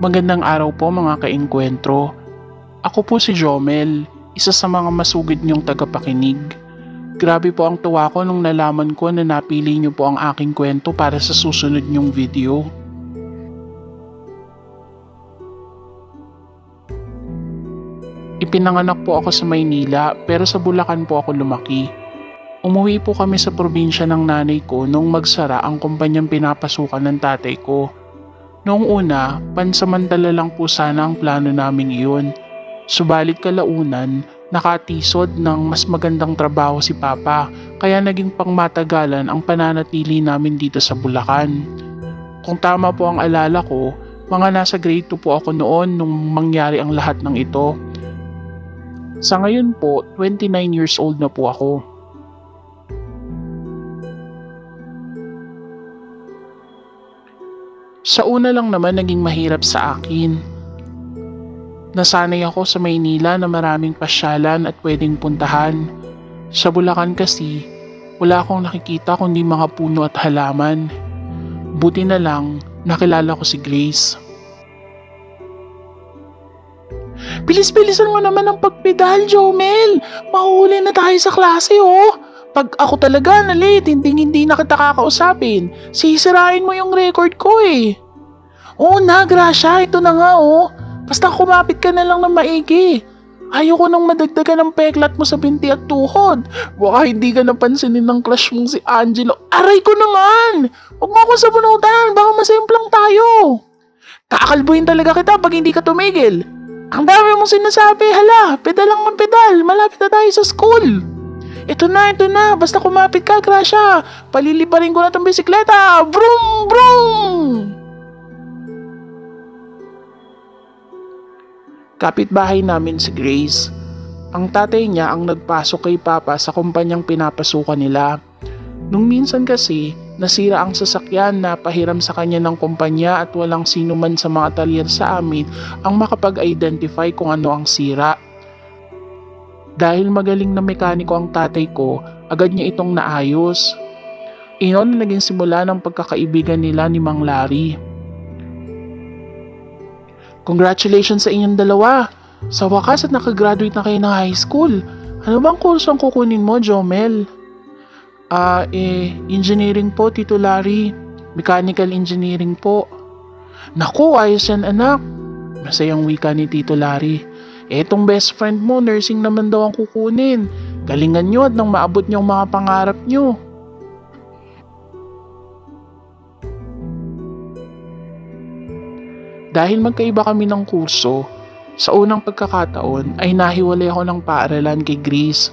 Magandang araw po mga kaengkwentro. Ako po si Jomel, isa sa mga masugid niyong tagapakinig. Grabe po ang tuwa ko nung nalaman ko na napili niyo po ang aking kwento para sa susunod niyong video. Ipinanganak po ako sa Maynila pero sa Bulacan po ako lumaki. Umuwi po kami sa probinsya ng nanay ko nung magsara ang kumpanyang pinapasukan ng tatay ko. Noong una, pansamantala lang po sana ang plano namin iyon. Subalit kalaunan, nakatisod ng mas magandang trabaho si Papa kaya naging pangmatagalan ang pananatili namin dito sa Bulacan. Kung tama po ang alala ko, mga nasa grade 2 po ako noon nung mangyari ang lahat ng ito. Sa ngayon po, 29 years old na po ako. Sa una lang naman naging mahirap sa akin. Nasanay ako sa Maynila na maraming pasyalan at pwedeng puntahan. Sa Bulacan kasi, wala akong nakikita kundi mga puno at halaman. Buti na lang, nakilala ko si Grace. Bilis-bilisan mo naman ang pagpedal, Jomel! Mahuli na tayo sa klase, oh! Pag ako talaga na late, hindi na kita kakausapin. Sisirain mo yung record ko eh. Oo na, Gracia, ito na nga oh. Basta kumapit ka na lang ng maigi. Ayoko nang madagdagan ng peklat mo sa binti at tuhod. Baka hindi ka napansinin ng crush mong si Angelo. Aray ko naman! Huwag mo akong sabunutan, baka masimplang tayo. Kakalbuhin talaga kita pag hindi ka tumigil. Ang dami mong sinasabi, hala, pedal lang ng pedal, malapit na tayo sa school. Ito na, basta kumapit ka, Gracia. Paliliparin ko na tong bisikleta. Vroom, vroom! Kapitbahay namin si Grace. Ang tatay niya ang nagpasok kay Papa sa kumpanyang pinapasukan nila. Nung minsan kasi, nasira ang sasakyan na pahiram sa kanya ng kumpanya at walang sino man sa mga talyer sa amin ang makapag-identify kung ano ang sira. Dahil magaling na mekaniko ang tatay ko, agad niya itong naayos. Iyon na naging simula ng pagkakaibigan nila ni Mang Larry. Congratulations sa inyong dalawa! Sa wakas at nakagraduate na kayo ng high school. Ano bang kurso ang kukunin mo, Jomel? Engineering po, Tito Larry. Mechanical engineering po. Naku, ayos yan anak. Masayang wika ni Tito Larry. Etong best friend mo, nursing naman daw ang kukunin. Galingan nyo at nang maabot nyo ang mga pangarap nyo. Dahil magkaiba kami ng kurso, sa unang pagkakataon ay nahiwalay ako ng paaralan kay Grace.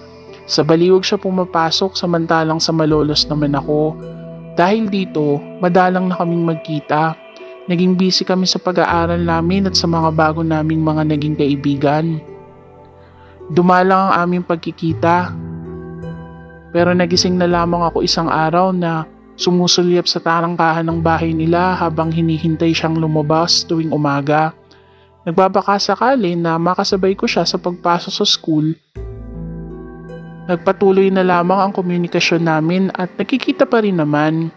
Sa Baliwag siya pumapasok samantalang sa Malolos naman ako. Dahil dito, madalang na kaming magkita. Naging busy kami sa pag-aaral namin at sa mga bago naming mga naging kaibigan. Dumalang ang aming pagkikita. Pero nagising na lamang ako isang araw na sumusulyap sa tarangkahan ng bahay nila habang hinihintay siyang lumabas tuwing umaga. Nagbabaka sakali na makasabay ko siya sa pagpasok sa school. Nagpatuloy na lamang ang komunikasyon namin at nakikita pa rin naman.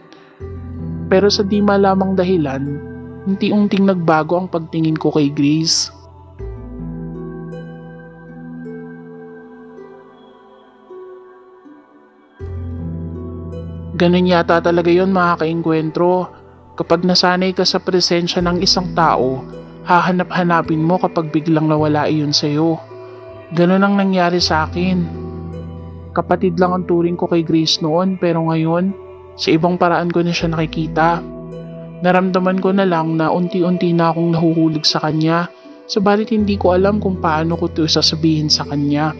Pero sa di malamang dahilan, unti-unting nagbago ang pagtingin ko kay Grace. Ganun yata talaga yon mga kaengkwentro. Kapag nasanay ka sa presensya ng isang tao, hahanap-hanapin mo kapag biglang nawala iyon sa'yo. Ganun ang nangyari sa akin. Kapatid lang ang turing ko kay Grace noon pero ngayon, sa ibang paraan ko na siya nakikita. Naramdaman ko na lang na unti-unti na akong nahuhulog sa kanya, subalit hindi ko alam kung paano ko ito sasabihin sa kanya.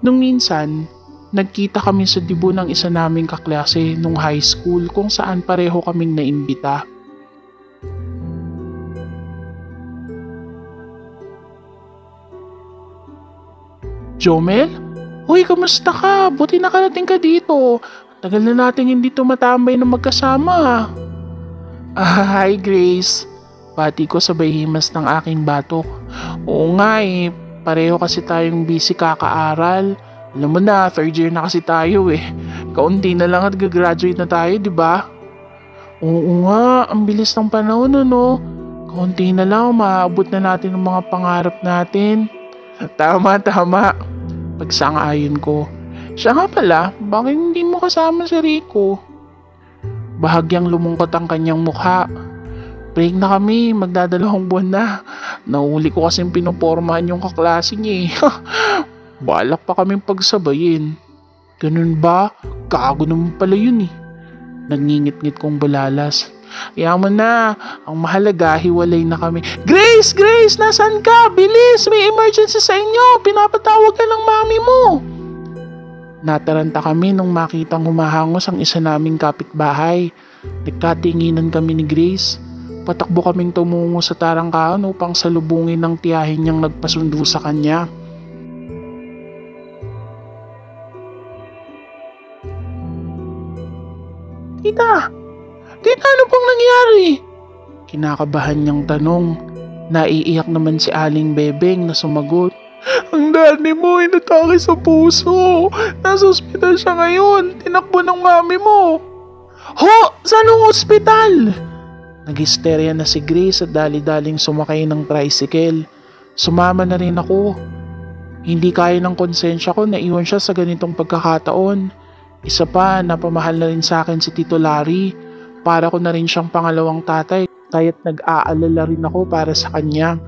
Nung minsan, nagkita kami sa dibo ng isa naming kaklase nung high school kung saan pareho kaming naimbita. Jomel? Uy, kamusta ka? Buti nakarating ka dito. Tagal na natin hindi tumatambay na magkasama. Hi Grace. Pati ko sabay himas ng aking batok. Oo nga eh, pareho kasi tayong busy kakaaral. Alam mo na, third year na kasi tayo eh. Kaunti na lang at gagraduate na tayo, di ba? Oo nga, ang bilis ng panahon no. Konti na lang, maaabot na natin ang mga pangarap natin. Tama, tama. Pagsang-ayon ko. Siya nga pala, bakit hindi mo kasama si Rico? Bahagyang lumungkot ang kanyang mukha. Break na kami, magdadalawang buwan na. Nahuli ko kasing pinopormahan yung kaklase niya eh. Balak pa kaming pagsabayin. Ganun ba? Gago naman pala yun eh. Nagngingit-ngit kong balalas. Yaman na, ang mahalaga, hiwalay na kami. Grace! Grace! Nasaan ka? Bilis! May emergency sa inyo! Pinapatawag ka ng mami mo! Nataranta kami nung makitang humahangos ang isa naming kapitbahay. Nagkatinginan kami ni Grace. Patakbo kaming tumungo sa tarangkahan upang salubungin ng tiyahin niyang nagpasundo sa kanya. Tita! Tita, ano pong nangyari? Kinakabahan niyang tanong. Naiiyak naman si Aling Bebeng na sumagot. Ang daddy mo inatake sa puso. Nasa ospital siya ngayon. Tinakbo ng mami mo. Ho! Saan ang ospital? Nag-hysteria na si Grace at dali-daling sumakay ng tricycle. Sumama na rin ako. Hindi kaya ng konsensya ko na iwan siya sa ganitong pagkakataon. Isa pa, napamahal na rin sa akin si Tito Larry. Para ko na rin siyang pangalawang tatay. Kaya't nag-aalala rin ako para sa kanya.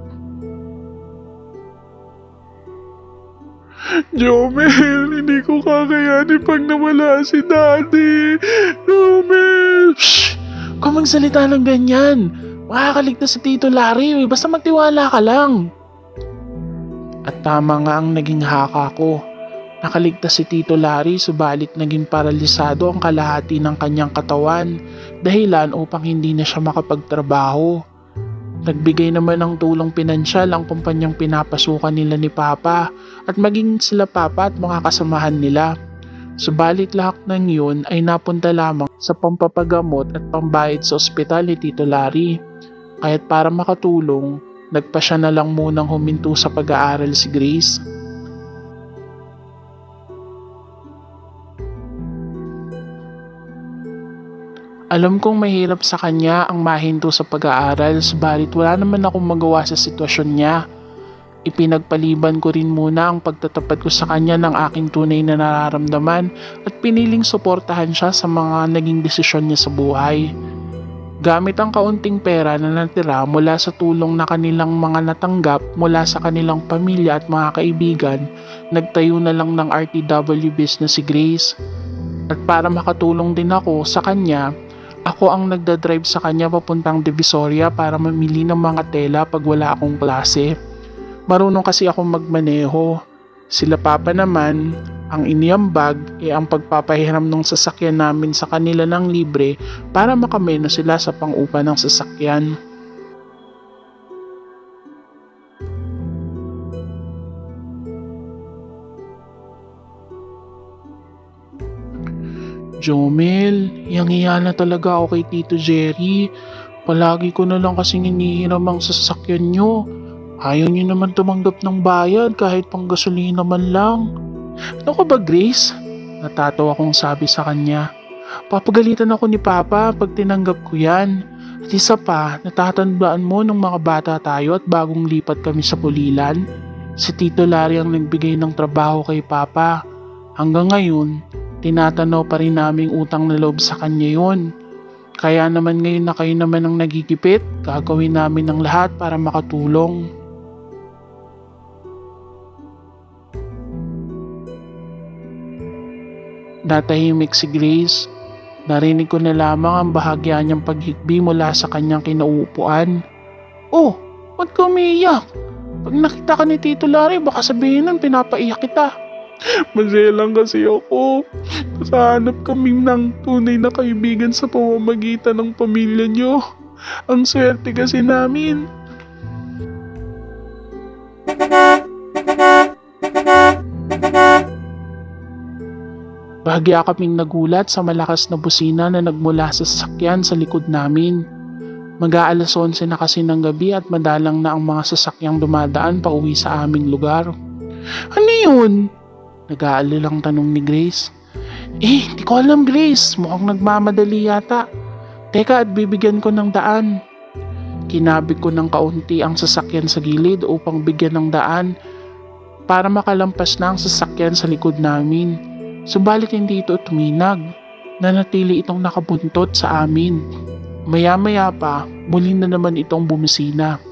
Jomel, hindi ko kakayanin pag nawala si Daddy. Jomel! Shhh! Kung magsalita ng ganyan, makakaligtas si Tito Larry. Basta magtiwala ka lang. At tama nga ang naging haka ko. Nakaligtas si Tito Larry subalit naging paralisado ang kalahati ng kanyang katawan dahilan upang hindi na siya makapagtrabaho. Nagbigay naman ng tulong pinansyal ang kumpanyang pinapasukan nila ni Papa at maging sila Papa at mga kasamahan nila. Subalit lahat ng yun ay napunta lamang sa pampapagamot at pambayad sa ospital ni Tito Larry. Kaya't para makatulong, nagpa siya na lang munang huminto sa pag-aaral si Grace. Alam kong mahirap sa kanya ang mahinto sa pag-aaral, subalit wala naman akong magawa sa sitwasyon niya. Ipinagpaliban ko rin muna ang pagtatapat ko sa kanya ng aking tunay na nararamdaman at piniling suportahan siya sa mga naging desisyon niya sa buhay. Gamit ang kaunting pera na natira mula sa tulong na kanilang mga natanggap mula sa kanilang pamilya at mga kaibigan, nagtayo na lang ng RTW business si Grace. At para makatulong din ako sa kanya, ako ang nagdadrive sa kanya papuntang Divisoria para mamili ng mga tela pag wala akong klase. Marunong kasi akong magmaneho. Sila Papa naman, ang iniambag ang pagpapahiram ng sasakyan namin sa kanila ng libre para makameno sila sa pang-upa ng sasakyan. Jomel, yang-iya na talaga ako kay Tito Jerry. Palagi ko na lang kasing hinihiram ang sasakyan nyo. Ayaw nyo naman tumanggap ng bayad kahit pang gasolina man lang. Ano ka ba, Grace? Natatawa kong sabi sa kanya. Papagalitan ako ni Papa pag tinanggap ko yan. At isa pa, natatandaan mo nung mga bata tayo at bagong lipat kami sa Pulilan? Si Tito Larry ang nagbigay ng trabaho kay Papa. Hanggang ngayon, tinatanaw pa rin naming utang na loob sa kanya yon. Kaya naman ngayon na kayo naman ang nagigipit, gagawin namin ang lahat para makatulong. Natahimik si Grace. Narinig ko na lamang ang bahagya niyang paghikbi mula sa kanyang kinauupuan. Oh, ba't ka umiiyak? Pag nakita ka ni Tito Larry, baka sabihin nun pinapaiyak kita. Masaya lang kasi ako. Kasahanap kami ng tunay na kaibigan sa pamamagitan ng pamilya niyo. Ang swerte kasi namin. Bahagya kaming nagulat sa malakas na busina na nagmula sa sasakyan sa likod namin. Mag-aalas 11 na kasi ng gabi at madalang na ang mga sasakyang dumadaan pa uwi sa aming lugar. Ano yun? Nag-aalilang tanong ni Grace. Di ko alam, Grace. Mukhang nagmamadali yata. Teka at bibigyan ko ng daan. Kinabi ko ng kaunti ang sasakyan sa gilid upang bigyan ng daan para makalampas na ang sasakyan sa likod namin. Subalit hindi ito tuminag. Nanatili itong nakabuntot sa amin. Maya-maya pa, muli na naman itong bumisina.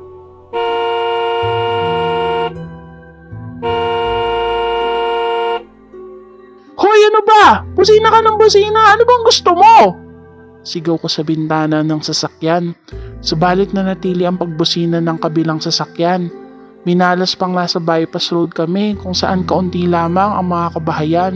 Hoy, ano ba? Busina ka ng busina. Ano bang gusto mo? Sigaw ko sa bintana ng sasakyan. Subalit nanatili ang pagbusina ng kabilang sasakyan. Minalas pang nasa bypass road kami kung saan kaunti lamang ang mga kabahayan.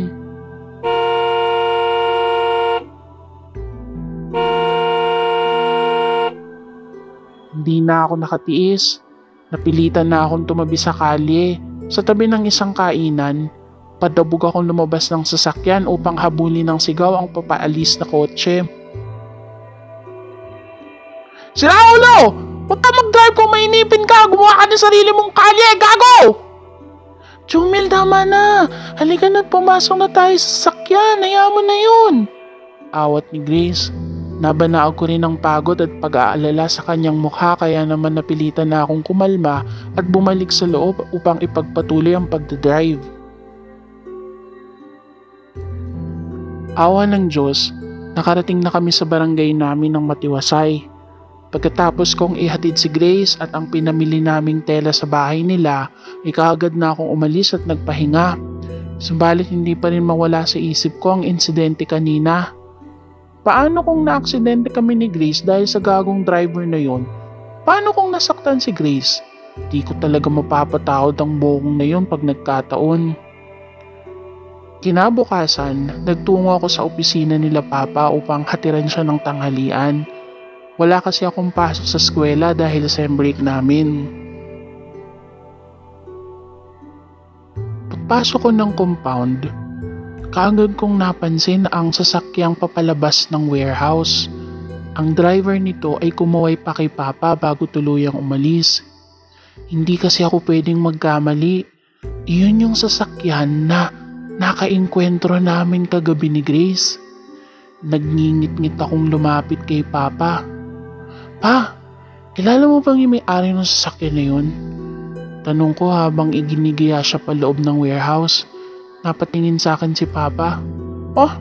Hindi na ako nakatiis. Napilitan na akong tumabi sa kalye. Sa tabi ng isang kainan, padabog akong lumabas ng sasakyan upang habulin ng sigaw ang papaalis na kotse. Si Raulo! Huwag ka mag-drive kung mainipin ka! Gumawa ka ng sarili mong kalye! Gago! Jomel, tama na! Halika na't pumasok na tayo sa sasakyan! Hayaan mo na yun! Awat ni Grace. Nabanaog ko rin ang pagod at pag-aalala sa kanyang mukha kaya naman napilitan na akong kumalma at bumalik sa loob upang ipagpatuloy ang pagdadrive. Awa ng Diyos, nakarating na kami sa barangay namin ng matiwasay. Pagkatapos kong ihatid si Grace at ang pinamili naming tela sa bahay nila, kaagad na akong umalis at nagpahinga. Subalit hindi pa rin mawala sa isip ko ang insidente kanina. Paano kung na-aksidente kami ni Grace dahil sa gagong driver na yon? Paano kung nasaktan si Grace? Di ko talaga mapapatawad ang buong na yon pag nagkataon. Kinabukasan, nagtungo ako sa opisina nila Papa upang hatiran siya ng tanghalian. Wala kasi akong pasok sa eskwela dahil sa break namin. Pagpasok ko ng compound, kaagad kong napansin ang sasakyang papalabas ng warehouse. Ang driver nito ay kumaway pa kay Papa bago tuluyang umalis. Hindi kasi ako pwedeng magkamali. Iyon yung sasakyan na nakainkwentro namin kagabi ni Grace. Nagngingit-ngit akong lumapit kay Papa. Pa, kilala mo bang yung may-ari ng sasakyan na yun? Tanong ko habang iginigiya siya pa loob ng warehouse. Napatingin sa akin si Papa. Oh,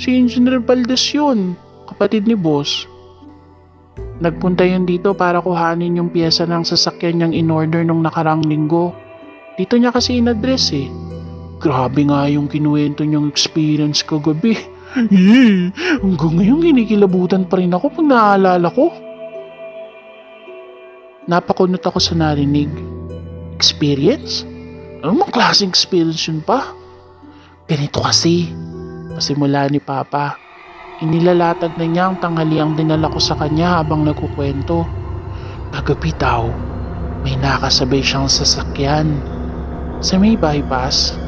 si Engineer Valdez yun, kapatid ni Boss. Nagpunta yun dito para kuhanin yung piyesa ng sasakyan niyang in-order nung nakarang linggo. Dito niya kasi in-address eh. Grabe nga yung kinuwento niyang experience kagabi. Hanggang ngayon kinikilabutan pa rin ako pag naaalala ko. Napakunot ako sa narinig. Experience? Ano mang klaseng experience yun pa? Ganito kasi. Pasimula ni Papa. Inilalatag na niya ang tanghaliang dinala ko sa kanya habang nagkukwento. Kagabi daw, may nakasabay siyang sasakyan. Sa may bypass,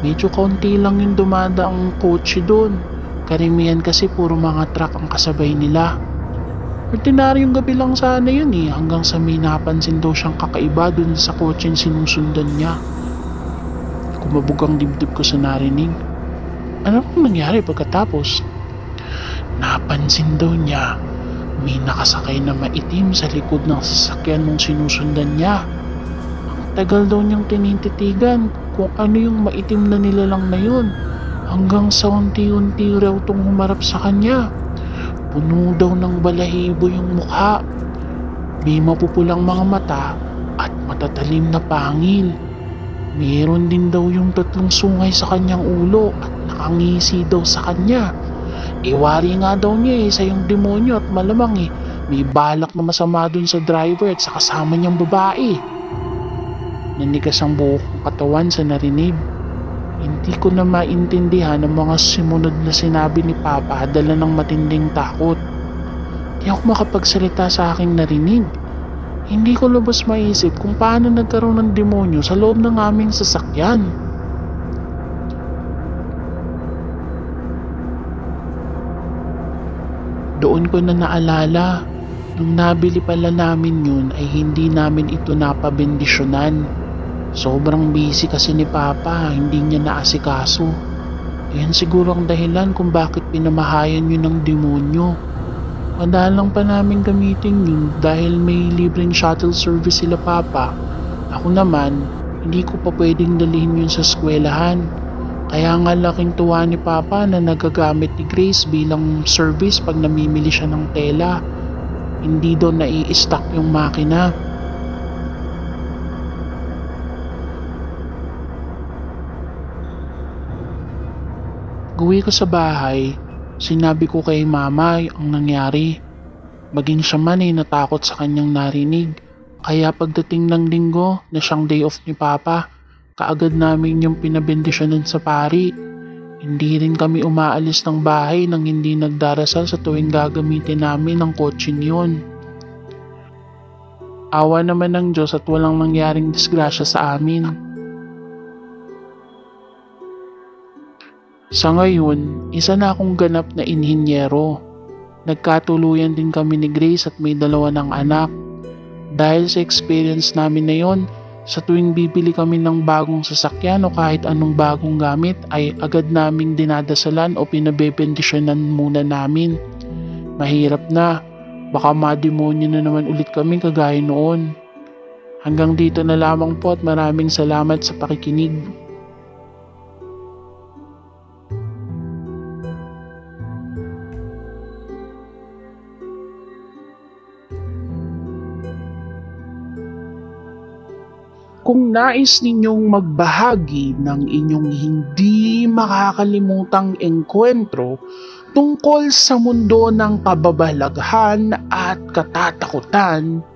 medyo kaunti lang yung dumadaang kotse doon. Karamihan kasi puro mga truck ang kasabay nila. Ordinaryong gabi lang sana yun eh, hanggang sa may napansin daw siyang kakaiba dun sa kotseng sinusundan niya. Kumabog ang dibdib ko sa narinig. Ano pong nangyari pagkatapos? Napansin daw niya may nakasakay na maitim sa likod ng sasakyan nung sinusundan niya. Ang tagal daw niyang tinititigan kung ano yung maitim na nilalang na yun, hanggang sa unti-unti raw tong humarap sa kanya. Puno daw ng balahibo yung mukha. May mapupulang mga mata at matatalim na pangil. Meron din daw yung 3 sungay sa kanyang ulo at nakangisi daw sa kanya. Iwari nga daw niya sa yung demonyo at malamang may balak na masama dun sa driver at sa kasama niyang babae. Nanigas ang buhok ng katawan sa narinig. Hindi ko na maintindihan ang mga simunod na sinabi ni Papa dala ng matinding takot. Di ako makapagsalita sa aking narinig. Hindi ko lubos maisip kung paano nagkaroon ng demonyo sa loob ng aming sasakyan. Doon ko na naalala, nung nabili pala namin yun ay hindi namin ito napabendisyonan. Sobrang busy kasi ni Papa, hindi niya naasikaso. Yan siguro ang dahilan kung bakit pinamahayan yun ng demonyo. Madalang pa namin gamitin yun dahil may libreng shuttle service sila papa. Ako naman, hindi ko pa pwedeng dalhin yun sa eskwelahan. Kaya nga laking tuwa ni papa na nagagamit ni Grace bilang service pag namimili siya ng tela. Hindi doon nai-stock yung makina. Uwi ko sa bahay, sinabi ko kay mama ang nangyari. Maging siya man ay natakot sa kanyang narinig. Kaya pagdating ng linggo na siyang day off ni papa, kaagad namin yung pinabendisyonan sa pari. Hindi rin kami umaalis ng bahay nang hindi nagdarasal sa tuwing gagamitin namin ang kotse yun. Awa naman ng Diyos at walang nangyaring disgrasya sa amin. Sa ngayon, isa na akong ganap na inhinyero. Nagkatuluyan din kami ni Grace at may 2 ng anak. Dahil sa experience namin na yon, sa tuwing bibili kami ng bagong sasakyan o kahit anong bagong gamit ay agad naming dinadasalan o pinabebendisyonan muna namin. Mahirap na, baka mademonyo na naman ulit kami kagaya noon. Hanggang dito na lamang po at maraming salamat sa pakikinig. Kung nais ninyong magbahagi ng inyong hindi makakalimutang engkwentro tungkol sa mundo ng kababalaghan at katatakutan,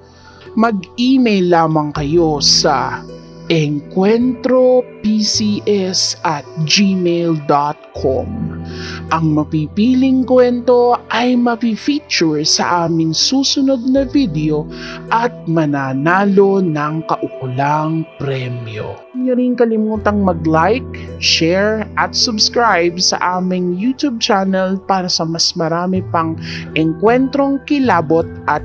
mag-email lamang kayo sa encuentropcs@gmail.com. Ang mapipiling kwento ay mapifeature sa aming susunod na video at mananalo ng kaukulang premyo. Huwag niyo rin kalimutang mag-like, share at subscribe sa aming YouTube channel para sa mas marami pang engkwentrong kilabot at